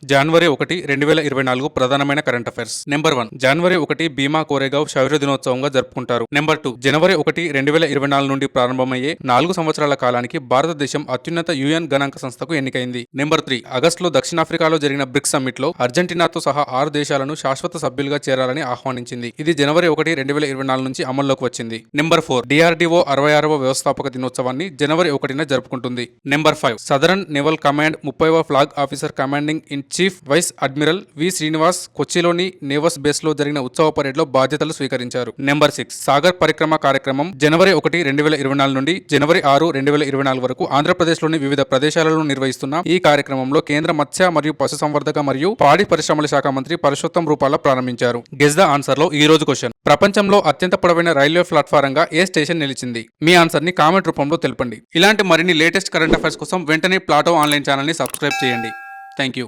జనవరి 1, 2024 ప్రధానమైన current affairs. Number 1, జనవరి 1 భీమా కోరేగావ్ శౌర్య దినోత్సవంగా జరుపుకుంటారు. నెంబర్ 2, జనవరి 1, 2024 నుండి ప్రారంభమయ్యే 4 సంవత్సరాల కాలానికి భారతదేశం అత్యున్నత యుఎన్ గణాంక సంస్థకు ఎన్నికైంది. నెంబర్ 3, ఆగస్టులో దక్షిణాఫ్రికాలో జరిగిన బ్రిక్స్ సమ్మిట్ లో అర్జెంటీనాతో సహా 6 దేశాలను శాశ్వత సభ్యులుగా చేరాలని ఆహ్వానించింది. ఇది జనవరి 1, 2024 నుంచి అమల్లోకి వచ్చింది. నెంబర్ 4, డిఆర్డీఓ 66వ వ్యవస్థాపక దినోత్సవాన్ని జనవరి 1న జరుపుకుంటుంది. నెంబర్ 5, సదరన్ నేవల్ కమాండ్ 30వ flag officer commanding in chief vice admiral V Srinivas కొచ్చిలోని నేవస్ బేస్ లో జరిగిన ఉత్సవ పరేడ్ లో బాధ్యతలు స్వీకరించారు. నెంబర్ 6, సాగర్ పరిక్రమ కార్యక్రమం జనవరి 1, 2024 నుండి జనవరి 6, 2024 వరకు ఆంధ్రప్రదేశ్ లోని వివిధ ప్రదేశాలలో నిర్వహిస్తున్న ఈ కార్యక్రమంలో కేంద్ర మత్స్య మరియు పశుసంవర్ధక మరియు పాడి పరిశ్రమల శాఖ మంత్రి పరశోత్తం రూపాల ప్రారంభించారు. గెస్ ద ఆన్సర్ లో ఈ రోజు క్వశ్చన్: ప్రపంచంలో అత్యంత పొడవైన రైల్వే ప్లాట్ఫారం గా ఏ స్టేషన్ నిలిచింది? మీ ఆన్సర్ ని కామెంట్ రూపంలో తెలపండి. ఇలాంటి మరిన్ని లేటెస్ట్ కరెంట్ అఫైర్స్ కోసం వెంటనే ప్లాటో ఆన్లైన్ ఛానల్ ని సబ్స్క్రైబ్ చేయండి. Thank you.